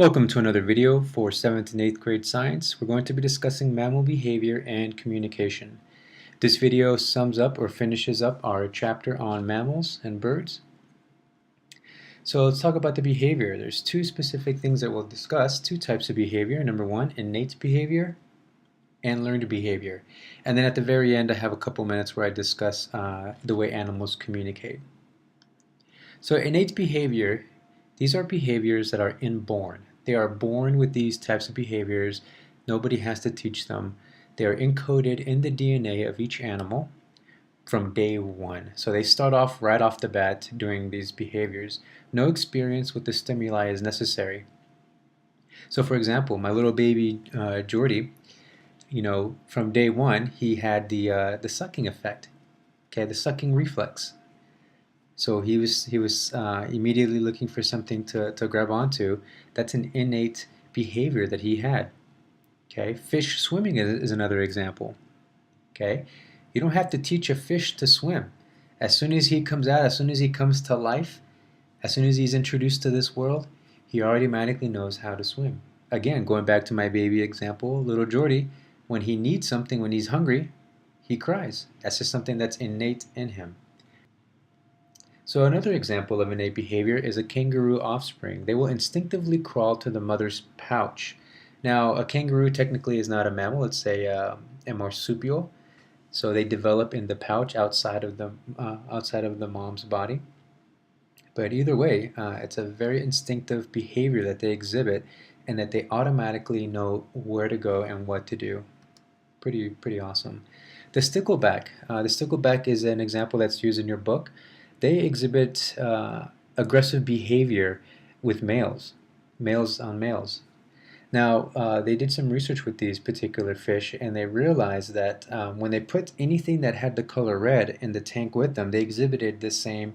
Welcome to another video for 7th and 8th grade science. We're going to be discussing mammal behavior and communication. This video sums up or finishes up our chapter on mammals and birds. So let's talk about the behavior. There's two specific things that we'll discuss, two types of behavior. Number one, innate behavior and learned behavior. And then at the very end I have a couple minutes where I discuss the way animals communicate. So innate behavior, these are behaviors that are inborn. They are born with these types of behaviors. Nobody has to teach them. They are encoded in the DNA of each animal from day one. So they start off right off the bat doing these behaviors. No experience with the stimuli is necessary. So for example, my little baby Jordy, from day one he had the sucking effect, okay, the sucking reflex. So he was immediately looking for something to grab onto. That's an innate behavior that he had. Okay, fish swimming is another example. Okay, you don't have to teach a fish to swim. As soon as he comes out, as soon as he comes to life, as soon as he's introduced to this world, he automatically knows how to swim. Again, going back to my baby example, little Jordy, when he needs something, when he's hungry, he cries. That's just something that's innate in him. So another example of innate behavior is a kangaroo offspring. They will instinctively crawl to the mother's pouch. Now, a kangaroo technically is not a mammal, it's a marsupial. So they develop in the pouch outside of the mom's body. But either way, it's a very instinctive behavior that they exhibit, and that they automatically know where to go and what to do. Pretty awesome. The stickleback is an example that's used in your book. They exhibit aggressive behavior with males on males. Now, they did some research with these particular fish, and they realized that when they put anything that had the color red in the tank with them, they exhibited the same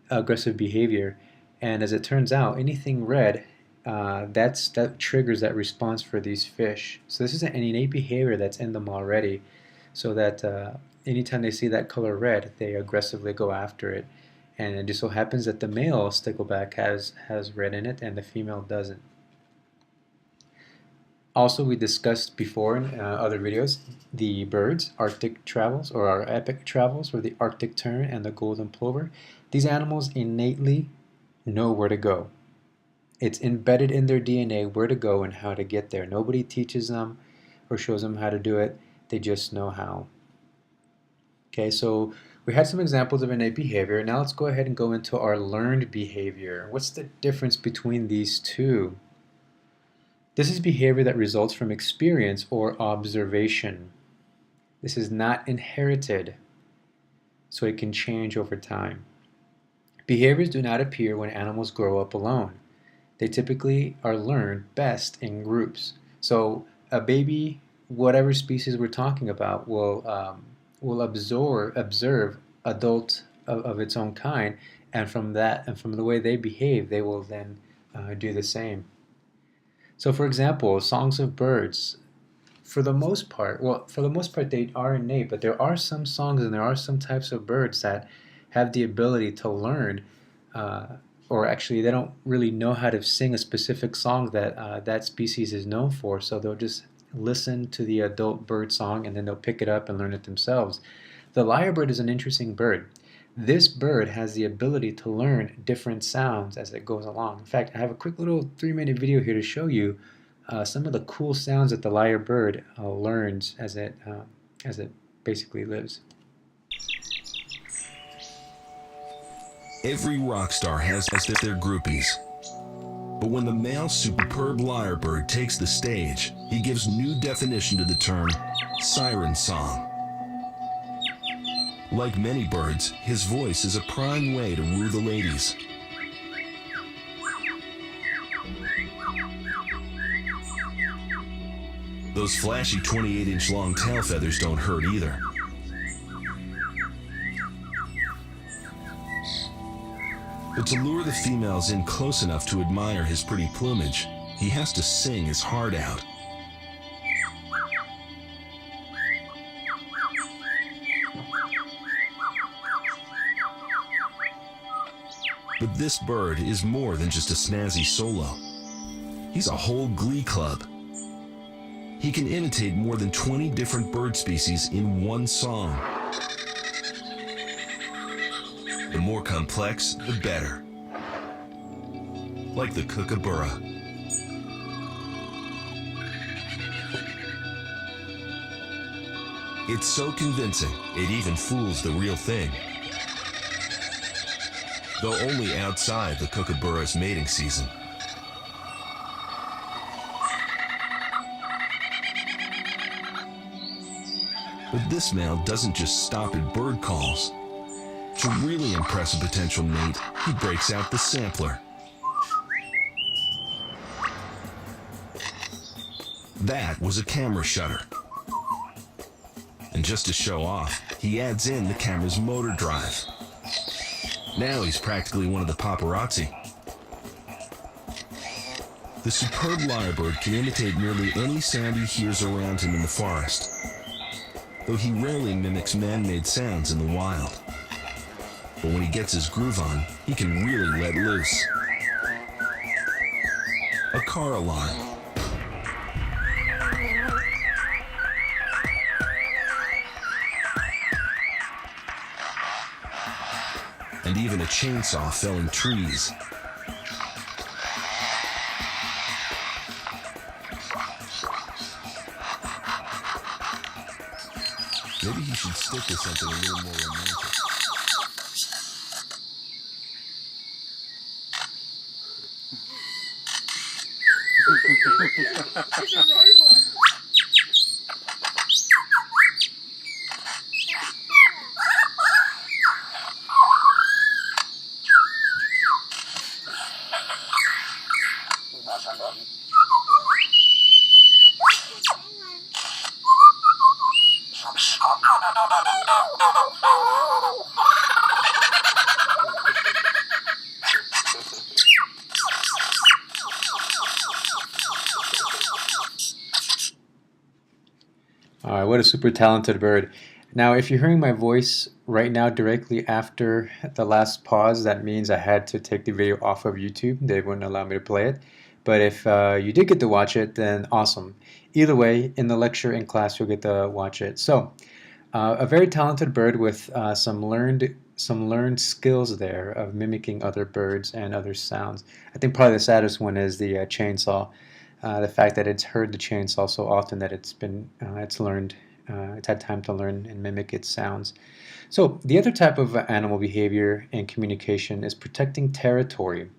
aggressive behavior. And as it turns out, anything red, that triggers that response for these fish. So this is an innate behavior that's in them already, so that anytime they see that color red, they aggressively go after it. And it just so happens that the male stickleback has red in it and the female doesn't. Also, we discussed before in other videos the birds, Arctic travels, or our epic travels, or the Arctic tern and the golden plover. These animals innately know where to go. It's embedded in their DNA where to go and how to get there. Nobody teaches them or shows them how to do it. They just know how. Okay, so we had some examples of innate behavior. Now let's go ahead and go into our learned behavior. What's the difference between these two? This is behavior that results from experience or observation. This is not inherited, so it can change over time. Behaviors do not appear when animals grow up alone. They typically are learned best in groups. So a baby, whatever species we're talking about, will observe adult of its own kind, and from that and from the way they behave, they will then do the same. So for example, songs of birds, for the most part they are innate, but there are some songs and there are some types of birds that have the ability to learn, or actually they don't really know how to sing a specific song that that species is known for, so they'll just listen to the adult bird song and then they'll pick it up and learn it themselves. The lyrebird is an interesting bird. This bird has the ability to learn different sounds as it goes along. In fact, I have a quick little 3-minute video here to show you some of the cool sounds that the lyrebird learns as it basically lives. Every rock star has their groupies. But when the male superb lyrebird takes the stage, he gives new definition to the term siren song. Like many birds, his voice is a prime way to woo the ladies. Those flashy 28-inch long tail feathers don't hurt either. But to lure the females in close enough to admire his pretty plumage, he has to sing his heart out. But this bird is more than just a snazzy solo. He's a whole glee club. He can imitate more than 20 different bird species in one song. The more complex, the better. Like the kookaburra. It's so convincing, it even fools the real thing. Though only outside the kookaburra's mating season. But this male doesn't just stop at bird calls. To really impress a potential mate, he breaks out the sampler. That was a camera shutter. And just to show off, he adds in the camera's motor drive. Now he's practically one of the paparazzi. The superb lyrebird can imitate nearly any sound he hears around him in the forest, though he rarely mimics man-made sounds in the wild. But when he gets his groove on, he can really let loose. A car alarm. And even a chainsaw felling trees. Maybe he should stick with something a little more romantic. It's a robot. All right, what a super talented bird. Now, if you're hearing my voice right now directly after the last pause, that means I had to take the video off of YouTube. They wouldn't allow me to play it. But if you did get to watch it, then awesome. Either way, in the lecture in class, you'll get to watch it. So, a very talented bird with some learned skills there of mimicking other birds and other sounds. I think probably the saddest one is the chainsaw. The fact that it's heard the chainsaw so often that it's had time to learn and mimic its sounds. So the other type of animal behavior and communication is protecting territory.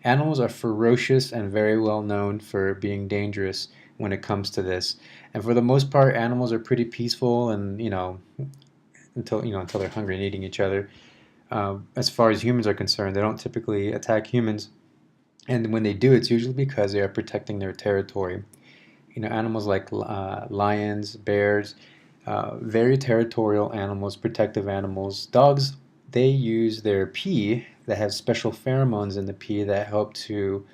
Animals are ferocious and very well known for being dangerous when it comes to this. And for the most part, animals are pretty peaceful and, until they're hungry and eating each other. As far as humans are concerned, they don't typically attack humans. And when they do, it's usually because they are protecting their territory. Animals like lions, bears, very territorial animals, protective animals. Dogs, they use their pee that has special pheromones in the pee that help to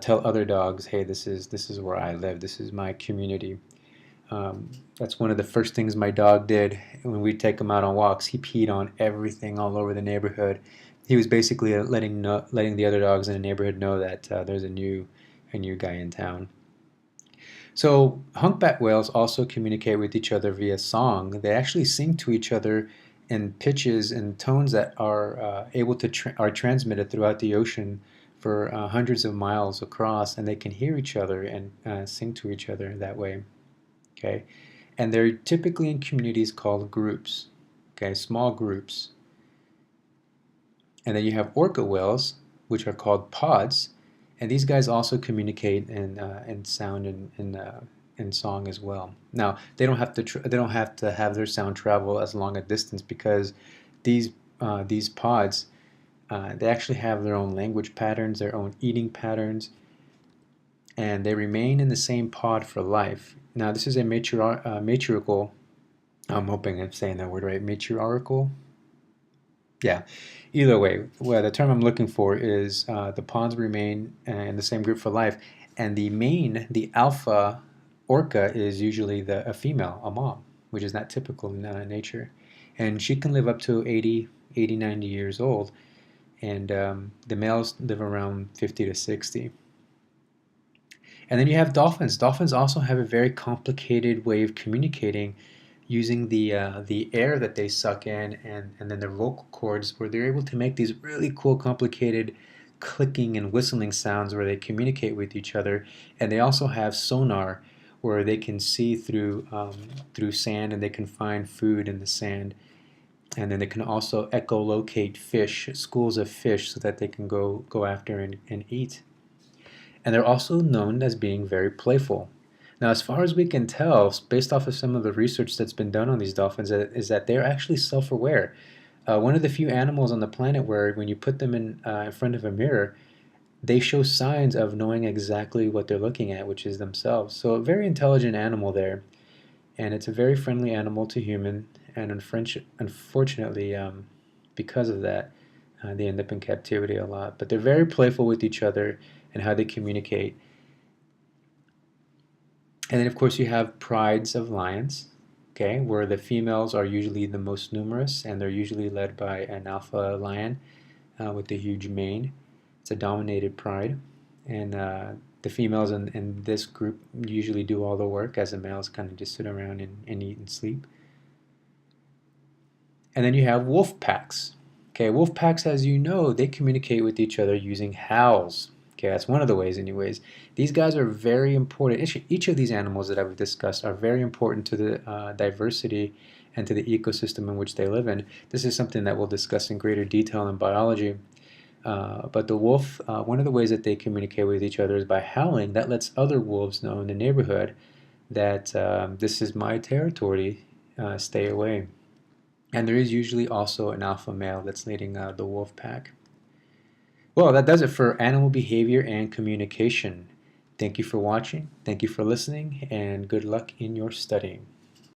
tell other dogs, hey, this is where I live, this is my community. That's one of the first things my dog did when we take him out on walks. He peed on everything all over the neighborhood. He was basically letting the other dogs in the neighborhood know that there's a new guy in town. So humpback whales also communicate with each other via song. They actually sing to each other in pitches and tones that are are transmitted throughout the ocean for hundreds of miles across, and they can hear each other and sing to each other that way. Okay, and they're typically in communities called groups. Okay, small groups. And then you have orca whales, which are called pods, and these guys also communicate in sound and in song as well. Now they don't have to have their sound travel as long a distance because these pods they actually have their own language patterns, their own eating patterns, and they remain in the same pod for life. Now this is a matriarchal. I'm hoping I'm saying that word right. Matriarchal. Yeah, either way, well, the term I'm looking for is the pods remain in the same group for life, and the alpha orca is usually a female, a mom, which is not typical in nature. And she can live up to 80, 90 years old, and the males live around 50 to 60. And then you have dolphins. Dolphins also have a very complicated way of communicating using the air that they suck in and then their vocal cords, where they're able to make these really cool, complicated clicking and whistling sounds where they communicate with each other. And they also have sonar, where they can see through sand and they can find food in the sand. And then they can also echolocate fish, schools of fish, so that they can go after and eat. And they're also known as being very playful. Now, as far as we can tell, based off of some of the research that's been done on these dolphins, is that they're actually self-aware. One of the few animals on the planet where when you put them in front of a mirror, they show signs of knowing exactly what they're looking at, which is themselves. So a very intelligent animal there, and it's a very friendly animal to human, and unfortunately, because of that, they end up in captivity a lot. But they're very playful with each other and how they communicate. And then, of course, you have prides of lions, okay, where the females are usually the most numerous, and they're usually led by an alpha lion with a huge mane. It's a dominated pride, and the females in this group usually do all the work, as the males kind of just sit around and eat and sleep. And then you have wolf packs. Okay, wolf packs, as you know, they communicate with each other using howls. Okay, that's one of the ways anyways. These guys are very important. Each of these animals that I've discussed are very important to the diversity and to the ecosystem in which they live in. This is something that we'll discuss in greater detail in biology. But the wolf, one of the ways that they communicate with each other is by howling. That lets other wolves know in the neighborhood that this is my territory, stay away. And there is usually also an alpha male that's leading the wolf pack. Well, that does it for animal behavior and communication. Thank you for watching, thank you for listening, and good luck in your studying.